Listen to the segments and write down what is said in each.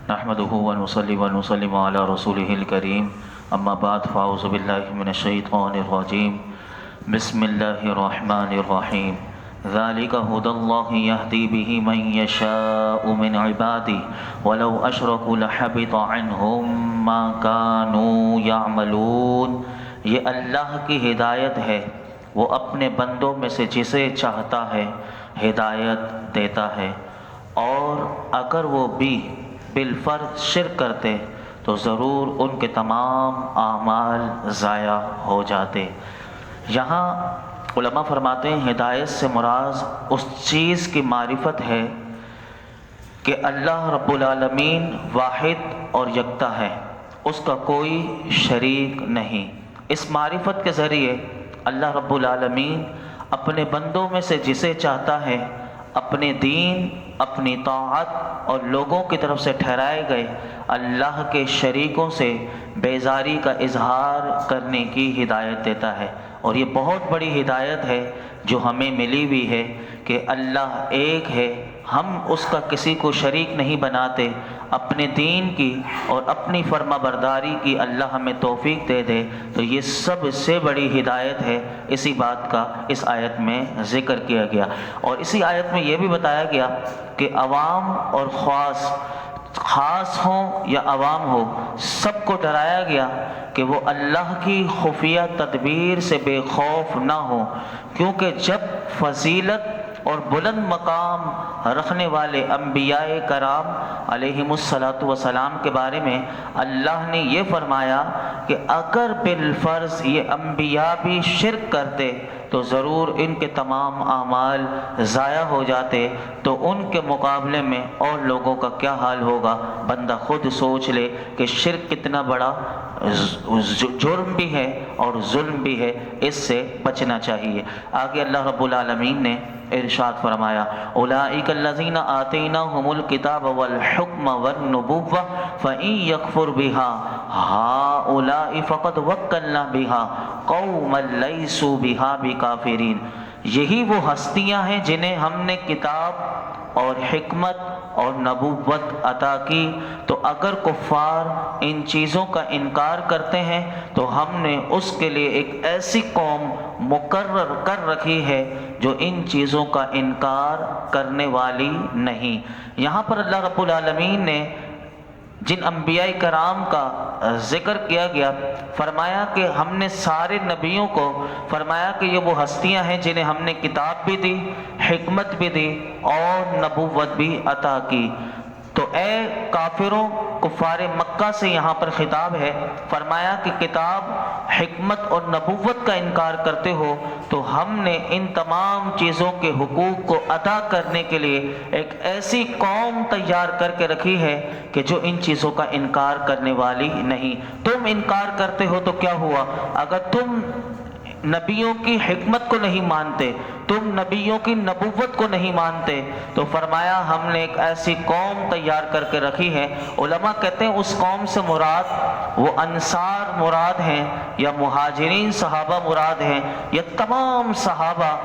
نحمده ونصلي ونسلم على رسوله الكريم اما بعد فاعوذ بالله من الشيطان الرجيم بسم الله الرحمن الرحيم ذلك هدى الله يهدي به من يشاء من عباده ولو أشركوا لحبط عنهم ما كانوا يعملون۔ یہ اللہ کی ہدایت ہے، وہ اپنے بندوں میں سے جسے چاہتا ہے ہدایت دیتا ہے، اور اگر وہ بھی بالفرض شرک کرتے تو ضرور ان کے تمام اعمال ضائع ہو جاتے۔ یہاں علماء فرماتے ہیں ہدایت سے مراد اس چیز کی معرفت ہے کہ اللہ رب العالمین واحد اور یکتا ہے، اس کا کوئی شریک نہیں۔ اس معرفت کے ذریعے اللہ رب العالمین اپنے بندوں میں سے جسے چاہتا ہے اپنے دین، اپنی طاعت اور لوگوں کی طرف سے ٹھہرائے گئے اللہ کے شریکوں سے بیزاری کا اظہار کرنے کی ہدایت دیتا ہے۔ اور یہ بہت بڑی ہدایت ہے جو ہمیں ملی ہوئی ہے کہ اللہ ایک ہے، ہم اس کا کسی کو شریک نہیں بناتے۔ اپنے دین کی اور اپنی فرما برداری کی اللہ ہمیں توفیق دے دے تو یہ سب سے بڑی ہدایت ہے۔ اسی بات کا اس آیت میں ذکر کیا گیا، اور اسی آیت میں یہ بھی بتایا گیا کہ عوام اور خاص ہوں یا عوام ہو، سب کو ڈرایا گیا کہ وہ اللہ کی خفیہ تدبیر سے بے خوف نہ ہو، کیونکہ جب فضیلت اور بلند مقام رکھنے والے انبیاء کرام علیہم الصلاۃ والسلام کے بارے میں اللہ نے یہ فرمایا کہ اگر بالفرض یہ انبیاء بھی شرک کرتے تو ضرور ان کے تمام اعمال ضائع ہو جاتے، تو ان کے مقابلے میں اور لوگوں کا کیا حال ہوگا۔ بندہ خود سوچ لے کہ شرک کتنا بڑا جرم بھی ہے اور ظلم بھی ہے، اس سے بچنا چاہیے۔ آگے اللہ رب العالمین نے ارشاد فرمایا اولئک الذین آتیناہم الکتاب والحکم والنبوۃ فإن یکفر بها ہؤلاء فقد وکلنا بها قوما لیسوا بها بکافرین۔ یہی وہ ہستیاں ہیں جنہیں ہم نے کتاب اور حکمت اور نبوت عطا کی، تو اگر کفار ان چیزوں کا انکار کرتے ہیں تو ہم نے اس کے لیے ایک ایسی قوم مقرر کر رکھی ہے جو ان چیزوں کا انکار کرنے والی نہیں۔ یہاں پر اللہ رب العالمین نے جن انبیاء کرام کا ذکر کیا گیا، فرمایا کہ ہم نے سارے نبیوں کو فرمایا کہ یہ وہ ہستیاں ہیں جنہیں ہم نے کتاب بھی دی، حکمت بھی دی اور نبوت بھی عطا کی۔ تو اے کافروں، کفار مکہ سے یہاں پر خطاب ہے، فرمایا کہ کتاب، حکمت اور نبوت کا انکار کرتے ہو تو ہم نے ان تمام چیزوں کے حقوق کو ادا کرنے کے لیے ایک ایسی قوم تیار کر کے رکھی ہے کہ جو ان چیزوں کا انکار کرنے والی نہیں۔ تم انکار کرتے ہو تو کیا ہوا؟ اگر تم نبیوں کی حکمت کو نہیں مانتے، تم نبیوں کی نبوت کو نہیں مانتے، تو فرمایا ہم نے ایک ایسی قوم تیار کر کے رکھی ہے۔ علماء کہتے ہیں اس قوم سے مراد وہ انصار مراد ہیں یا مہاجرین صحابہ مراد ہیں یا تمام صحابہ،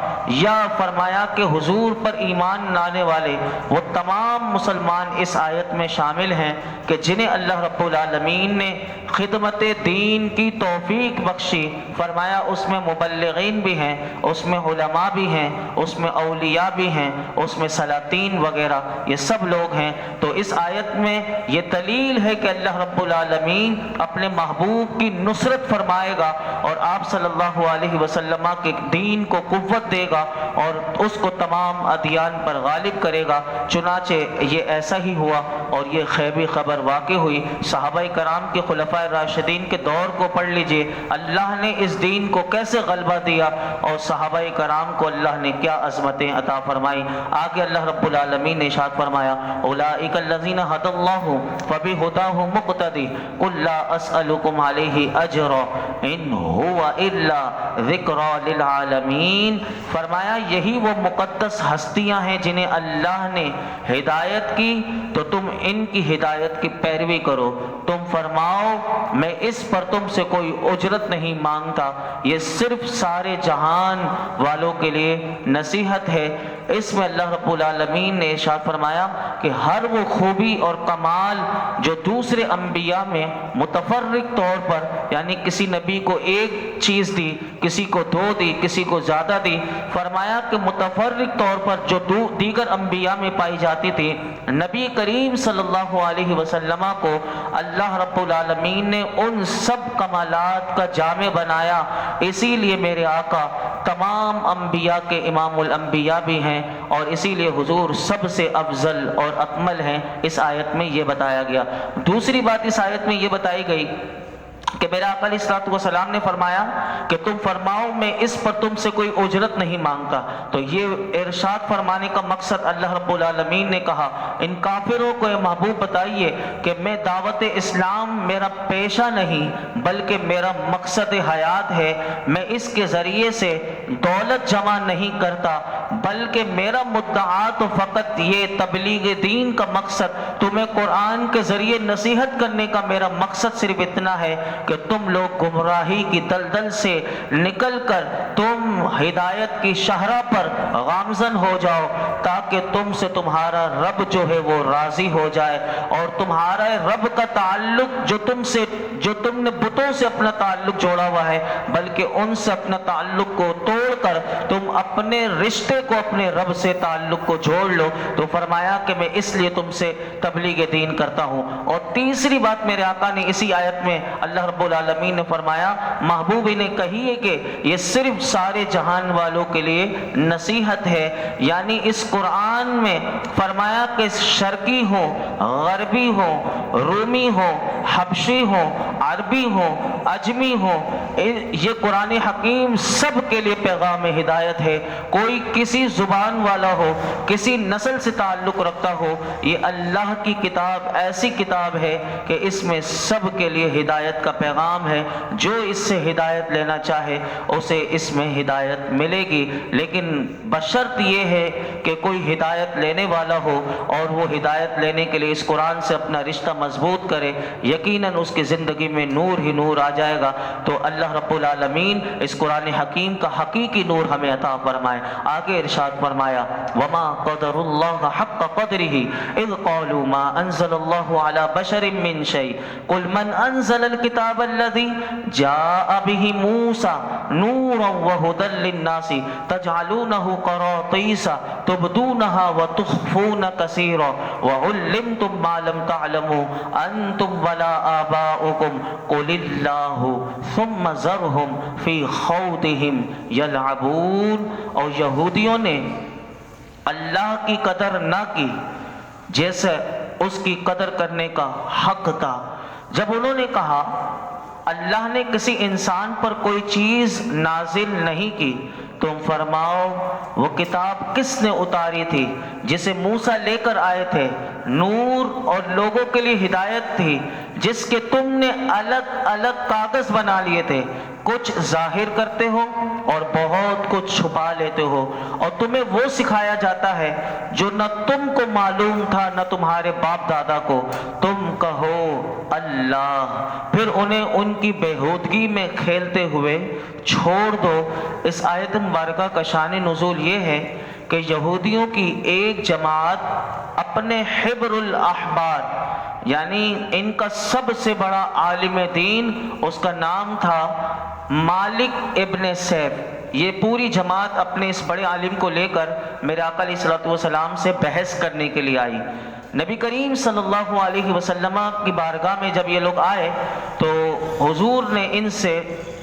یا فرمایا کہ حضور پر ایمان لانے والے وہ تمام مسلمان اس آیت میں شامل ہیں کہ جنہیں اللہ رب العالمین نے خدمت دین کی توفیق بخشی۔ فرمایا اس میں مبلغین بھی ہیں، اس میں علماء بھی ہیں، اس میں اولیاء بھی ہیں، اس میں سلاطین وغیرہ، یہ سب لوگ ہیں۔ تو اس آیت میں یہ دلیل ہے کہ اللہ رب العالمین اپنے محبوب کی نصرت فرمائے گا اور آپ صلی اللہ علیہ وسلم کے دین کو قوت دے گا اور اس کو تمام ادیان پر غالب کرے گا۔ چنانچہ یہ ایسا ہی ہوا اور یہ غیبی خبر واقع ہوئی۔ صحابہ کرام کے خلفائے راشدین کے دور کو پڑھ لیجئے، اللہ نے اس دین کو کیسے غلبہ دیا اور صحابہ کرام کو اللہ نے کیا عظمتیں عطا فرمائی۔ آگے اللہ رب العالمین نے ارشاد فرمایا اولئک الذین ھدی اللہ فبہداہ مقتدی قل لا اسألکم علیہ اجرا ان ھو الا ذکری للعالمین۔ فرمایا یہی وہ مقدس ہستیاں ہیں جنہیں اللہ نے ہدایت کی تو تم ان کی ہدایت کی پیروی کرو۔ تم فرماؤ میں اس پر تم سے کوئی اجرت نہیں مانگتا، یہ صرف سارے جہان والوں کے لیے نصیحت ہے۔ اس میں اللہ رب العالمین نے ارشاد فرمایا کہ ہر وہ خوبی اور کمال جو دوسرے انبیاء میں متفرق طور پر، یعنی کسی نبی کو ایک چیز دی، کسی کو دو دی، کسی کو زیادہ دی، فرمایا کہ متفرق طور پر جو دیگر انبیاء میں پائی جاتی تھی، نبی کریم صلی اللہ علیہ وسلم کو اللہ رب العالمین نے ان سب کمالات کا جامع بنایا۔ اسی لیے میرے آقا تمام انبیاء کے امام الانبیاء بھی ہیں، اور اسی لیے حضور سب سے افضل اور اکمل ہیں۔ اس آیت میں یہ بتایا گیا۔ دوسری بات اس آیت میں یہ بتائی گئی کہ میرا آقا علیہ الصلوۃ والسلام نے فرمایا کہ تم فرماؤ میں اس پر تم سے کوئی اجرت نہیں مانگتا۔ تو یہ ارشاد فرمانے کا مقصد اللہ رب العالمین نے کہا ان کافروں کو اے محبوب بتائیے کہ میں دعوت اسلام میرا پیشہ نہیں بلکہ میرا مقصد حیات ہے، میں اس کے ذریعے سے دولت جمع نہیں کرتا، بلکہ میرا مدعا تو فقط یہ تبلیغ دین کا مقصد، تمہیں قرآن کے ذریعے نصیحت کرنے کا میرا مقصد صرف اتنا ہے کہ تم لوگ گمراہی کی دلدل سے نکل کر تم ہدایت کی شاہراہ پر گامزن ہو جاؤ، تاکہ تم سے تمہارا رب جو ہے وہ راضی ہو جائے، اور تمہارا رب کا تعلق جو تم نے بتوں سے اپنا تعلق جوڑا ہوا ہے، بلکہ ان سے اپنا تعلق کو توڑ کر تم اپنے رشتے کو اپنے رب سے تعلق کو جوڑ لو۔ تو فرمایا کہ میں اس لیے تم سے تبلیغ دین کرتا ہوں۔ اور تیسری بات میرے آقا نے اسی آیت میں اللہ رب العالمین نے فرمایا، محبوب نے کہی ہے کہ یہ صرف سارے جہان والوں کے لیے نصیحت ہے، یعنی اس قرآن میں فرمایا کہ شرقی ہو، غربی ہو، رومی ہو، حبشی ہو، عربی ہو، اجمی ہو، یہ قرآن حکیم سب کے لیے پیغام ہدایت ہے۔ کوئی کسی زبان والا ہو، کسی نسل سے تعلق رکھتا ہو، یہ اللہ کی کتاب ایسی کتاب ہے کہ اس میں سب کے لیے ہدایت کا پیغام ہے۔ جو اس سے ہدایت لینا چاہے اسے اس میں ہدایت ملے گی، لیکن بشرط یہ ہے کہ کوئی ہدایت لینے والا ہو اور وہ ہدایت لینے کے لیے اس قرآن سے اپنا رشتہ مضبوط کرے، یقیناً اس کی زندگی میں نور ہی نور آ جائے گا۔ تو اللہ رب العالمین اس قرآن حکیم کا حقیقی نور ہمیں عطا فرمائے۔ آگے ارشاد فرمایا، وما قدر اللہ حق قدرہ اذ قالوا ما انزل اللہ علی بشر من شیء قل من انزل الكتاب الذي جاء به موسى نورا وهدى للناس تجعلونه قراطيس تبدونها وتخفون كثيرا وعلمتم ما لم تعلموا انتم ولا آباؤكم قل الله ثم ذرهم في خوضهم يلعبون۔ اور یہودیوں نے اللہ کی قدر نہ کی جیسے اس کی قدر کرنے کا حق تھا۔ جب انہوں نے کہا اللہ نے کسی انسان پر کوئی چیز نازل نہیں کی، تم فرماؤ وہ کتاب کس نے اتاری تھی جسے موسیٰ لے کر آئے تھے، نور اور لوگوں کے لیے ہدایت تھی، جس کے تم نے الگ الگ کاغذ بنا لیے تھے، کچھ ظاہر کرتے ہو اور بہت کچھ چھپا لیتے ہو، اور تمہیں وہ سکھایا جاتا ہے جو نہ تم کو معلوم تھا نہ تمہارے باپ دادا کو، تم کہو اللہ، پھر انہیں ان کی بےہودگی میں کھیلتے ہوئے چھوڑ دو۔ اس آیت مبارکہ کا شان نزول یہ ہے کہ یہودیوں کی ایک جماعت اپنے حبر الاحبار، یعنی ان کا سب سے بڑا عالم دین، اس کا نام تھا مالک ابن سیف، یہ پوری جماعت اپنے اس بڑے عالم کو لے کر میرے آقا علیہ الصلوۃ والسلام سے بحث کرنے کے لیے آئی۔ نبی کریم صلی اللہ علیہ وسلم کی بارگاہ میں جب یہ لوگ آئے تو حضور نے ان سے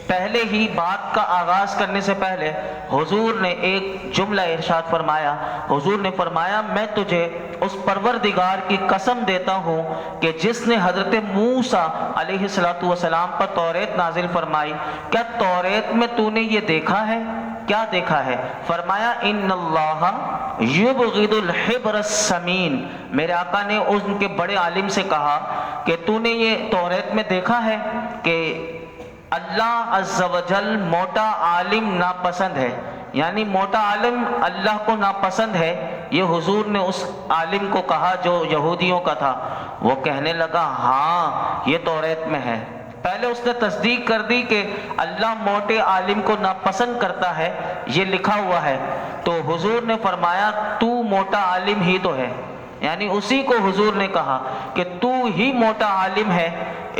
پہلے ہی بات کا آغاز کرنے سے پہلے حضور نے ایک جملہ ارشاد فرمایا۔ حضور نے فرمایا، میں تجھے اس پروردگار کی قسم دیتا ہوں کہ جس نے حضرت موسیٰ علیہ السلام پر توریت نازل فرمائی، کیا توریت میں تو نے یہ دیکھا ہے؟ کیا دیکھا ہے؟ فرمایا ان اللہ یبغض الحبر السمین۔ میرے آقا نے ان کے بڑے عالم سے کہا کہ تو نے یہ توریت میں دیکھا ہے کہ اللہ عز و جل موٹا عالم ناپسند ہے، یعنی موٹا عالم اللہ کو ناپسند ہے۔ یہ حضور نے اس عالم کو کہا جو یہودیوں کا تھا۔ وہ کہنے لگا ہاں یہ توریت میں ہے۔ پہلے اس نے تصدیق کر دی کہ اللہ موٹے عالم کو ناپسند کرتا ہے، یہ لکھا ہوا ہے۔ تو حضور نے فرمایا تو موٹا عالم ہی تو ہے، یعنی اسی کو حضور نے کہا کہ تو ہی موٹا عالم ہے۔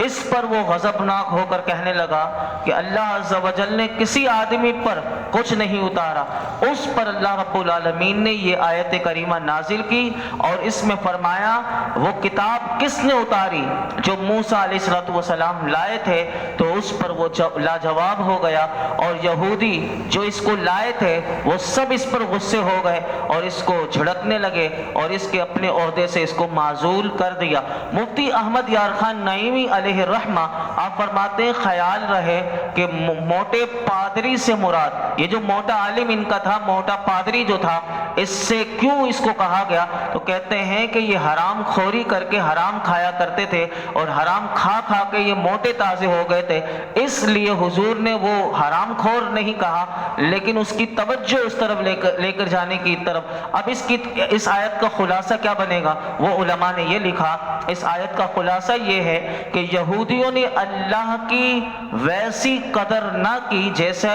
اس پر وہ غضبناک ہو کر کہنے لگا کہ اللہ عز و جل نے کسی آدمی پر کچھ نہیں اتارا۔ اس پر اللہ رب العالمین نے یہ آیت کریمہ نازل کی اور اس میں فرمایا وہ کتاب کس نے اتاری جو موسیٰ علیہ السلام لائے تھے، تو اس پر وہ لاجواب ہو گیا، اور یہودی جو اس کو لائے تھے وہ سب اس پر غصے ہو گئے اور اس کو جھڑکنے لگے اور اس کے اپنے عہدے سے اس کو معزول کر دیا۔ مفتی احمد یار خان نعیمی علیہ الرحمہ آپ فرماتے ہیں خیال رہے کہ موٹے پادری سے مراد یہ جو موٹا عالم ان کا تھا، موٹا پادری جو تھا، اس سے کیوں اس کو کہا گیا؟ تو کہتے ہیں کہ یہ حرام خوری کر کے حرام کھایا کرتے تھے اور حرام کھا کھا کے یہ موٹے تازے ہو گئے تھے، اس لیے حضور نے وہ حرام خور نہیں کہا لیکن اس کی توجہ اس طرف لے کر جانے کی طرف۔ اب اس آیت کا خلاصہ کیا بنے گا؟ وہ علماء نے یہ لکھا، اس آیت کا خلاصہ یہ ہے کہ یہودیوں نے اللہ کی ویسی قدر نہ کی جیسے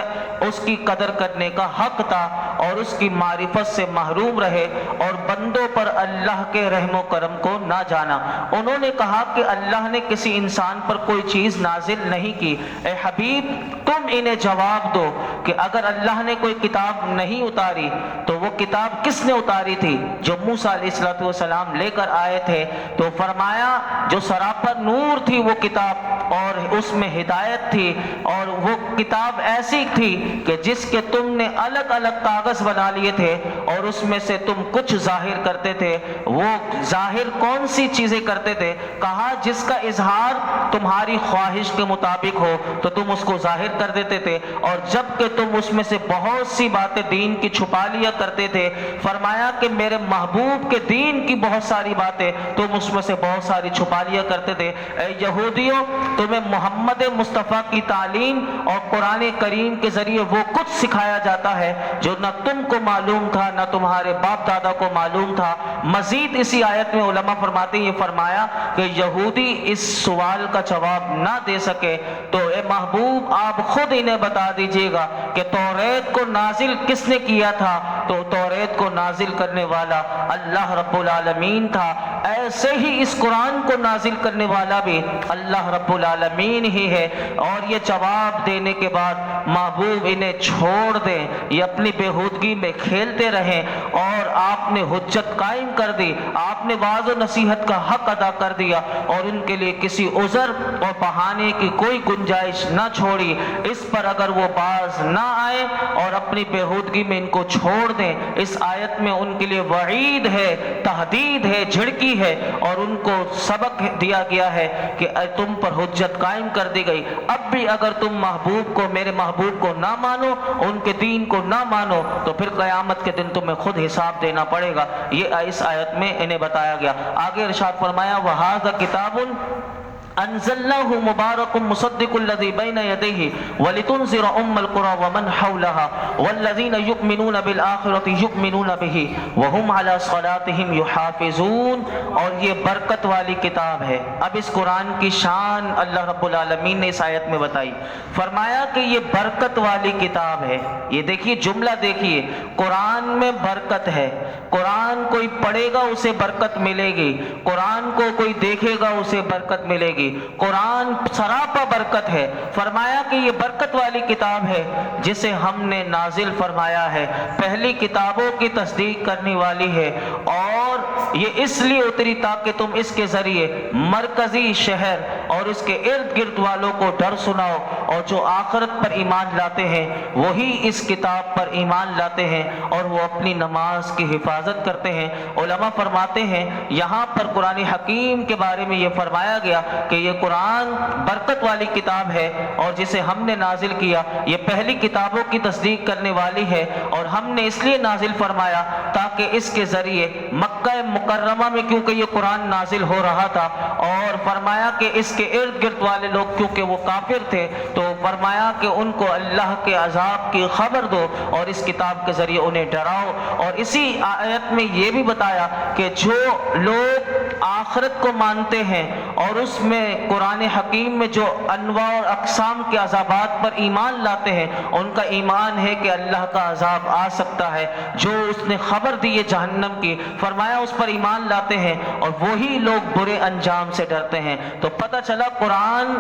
اس کی قدر کرنے کا حق تھا اور اس کی معرفت سے محروم رہے اور بندوں پر اللہ کے رحم و کرم کو نہ جانا۔ انہوں نے کہا کہ اللہ نے کسی انسان پر کوئی چیز نازل نہیں کی۔ اے حبیب تم انہیں جواب دو کہ اگر اللہ نے کوئی کتاب نہیں اتاری تو وہ کتاب کس نے اتاری تھی جو موسیٰ علیہ السلام لے کر آئے تھے؟ تو فرمایا جو سراپر نور تھی وہ کتاب اور اس میں ہدایت تھی، اور وہ کتاب ایسی تھی کہ جس کے تم نے الگ الگ کاغذ بنا لیے تھے اور اس میں سے تم کچھ ظاہر کرتے تھے۔ وہ ظاہر کون سی چیزیں کرتے تھے؟ کہا جس کا اظہار تمہاری خواہش کے مطابق ہو تو تم اس کو ظاہر کر دیتے تھے، اور جب کہ تم اس میں سے بہت سی باتیں دین کی چھپا لیا کرتے تھے۔ فرمایا کہ میرے محبوب کے دین کی بہت ساری باتیں تم اس میں سے بہت ساری چھپا لیا کرتے تھے۔ اے یہودیوں تمہیں محمد مصطفیٰ کی تعلیم اور قرآن کریم کے ذریعے وہ کچھ سکھایا جاتا ہے جو نہ تم کو معلوم تھا نہ تمہارے باپ دادا کو معلوم تھا۔ مزید اسی آیت میں علماء فرماتے ہیں، یہ فرمایا کہ یہودی اس سوال کا جواب نہ دے سکے تو اے محبوب آپ خود انہیں بتا دیجئے گا کہ توریت کو نازل کس نے کیا تھا؟ تو توریت کو نازل کرنے والا اللہ رب العالمین تھا۔ ایسے ہی اس قرآن کو نازل کرنے والا بھی اللہ رب العالمین ہی ہے۔ اور یہ جواب دینے کے بعد محبوب انہیں چھوڑ دیں، یہ اپنی بےہودگی میں کھیلتے رہیں، اور آپ نے حجت قائم کر دی، آپ نے واعظ و نصیحت کا حق ادا کر دیا اور ان کے لیے کسی عذر اور بہانے کی کوئی گنجائش نہ چھوڑی۔ اس پر اگر وہ باز نہ آئے اور اپنی بےہودگی میں ان کو چھوڑ دیں، اس آیت میں ان کے لیے وعید ہے، تحدید ہے، جھڑکی ہے، اور ان کو سبق دیا گیا ہے کہ تم پر حجت قائم کر دی گئی۔ اب بھی اگر تم محبوب کو، میرے محبوب کو نہ مانو، ان کے دین کو نہ مانو، تو پھر قیامت کے دن تمہیں خود حساب دینا پڑے گا۔ یہ اس آیت میں انہیں بتایا گیا۔ آگے ارشاد فرمایا وَهَذَا كِتَابٌ انزلناه مبارك مصدق الذي بين يديه ولتنذر القرى ومن حولها والذين يؤمنون بالآخرة يؤمنون به وهم على صلاتهم يحافظون۔ اور یہ برکت والی کتاب ہے۔ اب اس قرآن کی شان اللہ رب العالمین نے اس آیت میں بتائی، فرمایا کہ یہ برکت والی کتاب ہے۔ یہ دیکھیے جملہ دیکھیے، قرآن میں برکت ہے، قرآن کوئی پڑھے گا اسے برکت ملے گی، قرآن کو کوئی دیکھے گا اسے برکت ملے گی، قرآن سراپا برکت ہے۔ فرمایا کہ یہ برکت والی کتاب ہے جسے ہم نے نازل فرمایا ہے، پہلی کتابوں کی تصدیق کرنے والی ہے، اور یہ اس لیے اتری تاکہ تم اس کے ذریعے مرکزی شہر اور اس کے ارد گرد والوں کو ڈر سناؤ، اور جو آخرت پر ایمان لاتے ہیں وہی اس کتاب پر ایمان لاتے ہیں اور وہ اپنی نماز کی حفاظت کرتے ہیں۔ علماء فرماتے ہیں یہاں پر قرآن حکیم کے بارے میں یہ فرمایا گیا کہ یہ قرآن برکت والی کتاب ہے اور جسے ہم نے نازل کیا، یہ پہلی کتابوں کی تصدیق کرنے والی ہے، اور ہم نے اس لیے نازل فرمایا تاکہ اس کے ذریعے مکہ مکرمہ میں کیونکہ یہ قرآن نازل ہو رہا تھا، اور فرمایا کہ اس کے ارد گرد والے لوگ کیونکہ وہ کافر تھے تو فرمایا کہ ان کو اللہ کے عذاب کی خبر دو اور اس کتاب کے ذریعے انہیں ڈراؤ۔ اور اسی آیت میں یہ بھی بتایا کہ جو لوگ آخرت کو مانتے ہیں اور اس میں قرآن حکیم میں جو انواع اور اقسام کے عذابات پر ایمان لاتے ہیں، ان کا ایمان ہے کہ اللہ کا عذاب آ سکتا ہے، جو اس نے خبر دی ہے جہنم کی، فرمایا اس پر ایمان لاتے ہیں، اور وہی لوگ برے انجام سے ڈرتے ہیں۔ تو پتہ چلا قرآن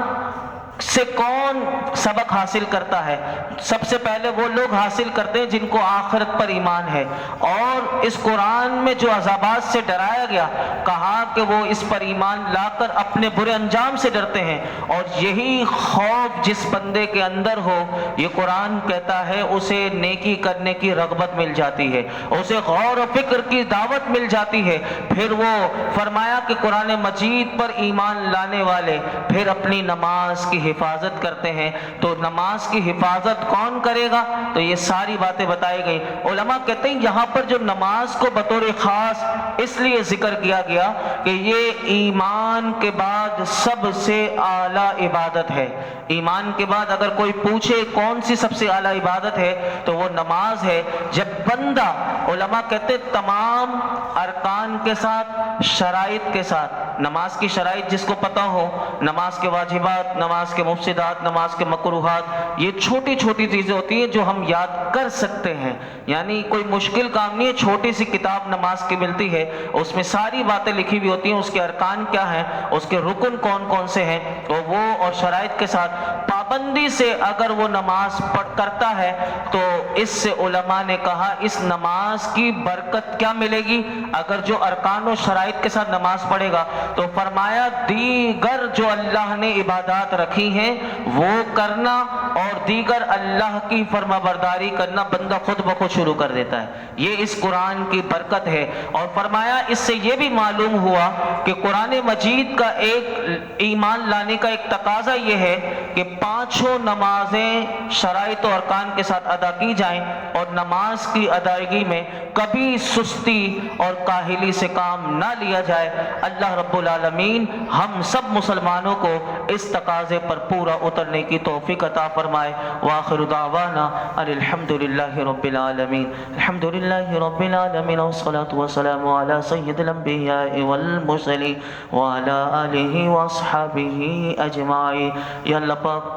سے کون سبق حاصل کرتا ہے؟ سب سے پہلے وہ لوگ حاصل کرتے ہیں جن کو آخرت پر ایمان ہے، اور اس قرآن میں جو عذابات سے ڈرایا گیا، کہا کہ وہ اس پر ایمان لا کر اپنے برے انجام سے ڈرتے ہیں، اور یہی خوف جس بندے کے اندر ہو، یہ قرآن کہتا ہے اسے نیکی کرنے کی رغبت مل جاتی ہے، اسے غور و فکر کی دعوت مل جاتی ہے۔ پھر وہ فرمایا کہ قرآن مجید پر ایمان لانے والے پھر اپنی نماز کی حفاظت کرتے ہیں۔ تو نماز کی حفاظت کون کرے گا؟ تو یہ ساری باتیں بتائی گئی۔ علماء کہتے ہیں یہاں پر جو نماز کو بطور خاص اس لیے ذکر کیا گیا کہ یہ ایمان کے بعد سب سے اعلیٰ عبادت ہے۔ ایمان کے بعد اگر کوئی پوچھے کون سی سب سے اعلیٰ عبادت ہے تو وہ نماز ہے۔ جب بندہ، علماء کہتے ہیں تمام ارکان کے ساتھ، شرائط کے ساتھ، نماز کی شرائط جس کو پتہ ہو، نماز کے واجبات، نماز کے مفسدات، نماز کے مکروہات، یہ چھوٹی چھوٹی چیزیں ہوتی ہیں جو ہم یاد کر سکتے ہیں، یعنی کوئی مشکل کام نہیں ہے۔ چھوٹی سی کتاب نماز کی ملتی ہے، اس میں ساری باتیں لکھی ہوئی ہوتی ہیں، اس کے ارکان کیا ہیں، اس کے رکن کون کون سے ہیں، تو وہ اور شرائط کے ساتھ پابندی سے اگر وہ نماز کرتا ہے تو اس سے علماء نے کہا اس نماز کی برکت کیا ملے گی؟ اگر جو ارکان و شرائط کے ساتھ نماز پڑھے گا تو فرمایا دیگر جو اللہ نے عبادات رکھی ہیں وہ کرنا اور دیگر اللہ کی فرما برداری کرنا بندہ خود بخود شروع کر دیتا ہے۔ یہ اس قرآن کی برکت ہے۔ اور فرمایا اس سے یہ بھی معلوم ہوا کہ قرآن مجید کا ایک ایمان لانے کا ایک تقاضا یہ ہے کہ پانچوں نمازیں شرائط و ارکان کے ساتھ ادا کی جائیں، اور نماز کی ادائیگی میں کبھی سستی اور کاہلی سے کام نہ لیا جائے۔ اللہ رب العالمین ہم سب مسلمانوں کو اس تقاضے پر پورا اترنے کی توفیق عطا فرمائے۔ وآخر دعوانا ان الحمد للہ رب العالمین، الحمد للہ رب العالمین، والصلاة والسلام علی سید الانبیاء والمرسلین وعلی آلہ واصحابہ اجمعین۔ یا اللہ پاک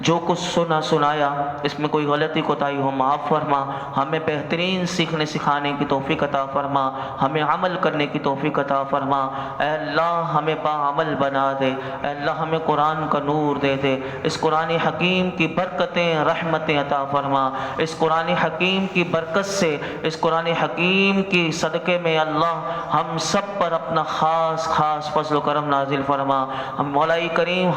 جو کچھ سنایا اس میں کوئی غلطی کوتاہی ہو معاف فرما، ہمیں بہترین سیکھنے سکھانے کی توفیق عطا فرما، ہمیں عمل کرنے کی توفیق عطا فرما۔ اے اللہ ہمیں باعمل بنا دے، اے اللہ ہمیں قرآن کا نور دے دے، اس قرآن حکیم کی برکتیں رحمتیں عطا فرما، اس قرآن حکیم کی برکت سے، اس قرآن حکیم کی صدقے میں اللہ ہم سب پر اپنا خاص فضل و کرم نازل فرما۔ ہم مولا کریم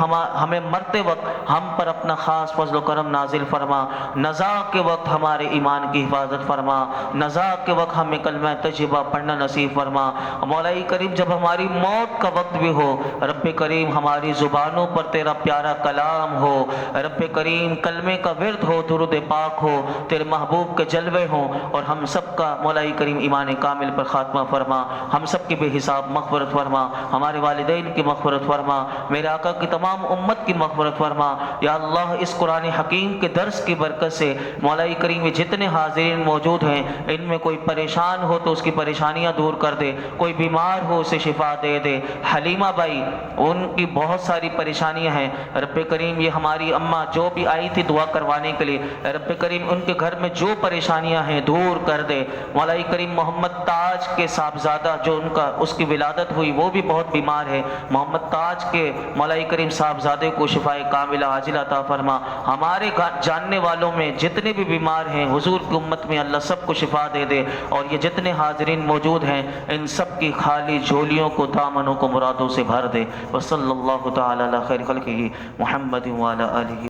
ہمیں مرتے وقت ہم پر اپنا خاص فضل و کرم نازل فرما، نزا کے وقت ہمارے ایمان کی حفاظت فرما، نزا کے وقت ہمیں کلمہ طیبہ پڑھنا نصیب فرما۔ مولا کریم جب ہماری موت کا وقت بھی ہو، رب کریم ہماری زبانوں پر تیرا پیارا کلام ہو، رب کریم کلمے کا ورد ہو، درود پاک ہو، تیرے محبوب کے جلوے ہوں، اور ہم سب کا مولا کریم ایمان کامل پر خاتمہ فرما، ہم سب کی بے حساب مغفرت فرما، ہمارے والدین کی مغفرت فرما، میرے آقا کی تمام امت کی مغفرت فرما۔ یا اللہ اس قرآن حکیم کے درس کی برکت سے مولا کریم جتنے حاضرین موجود ہیں ان میں کوئی پریشان ہو تو اس کی پریشانیاں دور کر دے، کوئی بیمار ہو اسے شفا دے دے۔ حلیمہ بائی ان کی بہت ساری پریشانیاں ہیں، رب کریم یہ ہماری اماں جو بھی آئی تھی دعا کروانے کے لیے، رب کریم ان کے گھر میں جو پریشانیاں ہیں دور کر دے۔ مولا کریم محمد تاج کے صاحبزادہ جو اس کی ولادت ہوئی وہ بھی بہت بیمار ہے، محمد تاج کے مولا کریم صاحبزادے کو شفائے کاملہ عاجلہ عطا فرما۔ ہمارے جاننے والوں میں جتنے بھی بیمار ہیں حضور کی امت میں اللہ سب کو شفا دے دے، اور یہ جتنے حاضرین موجود ہیں ان سب کی خالی جھولیوں کو دامنوں کو مرادوں سے بھر دے۔ وصلی اللہ تعالی علی خیر خلقہ محمد وعلی آلہ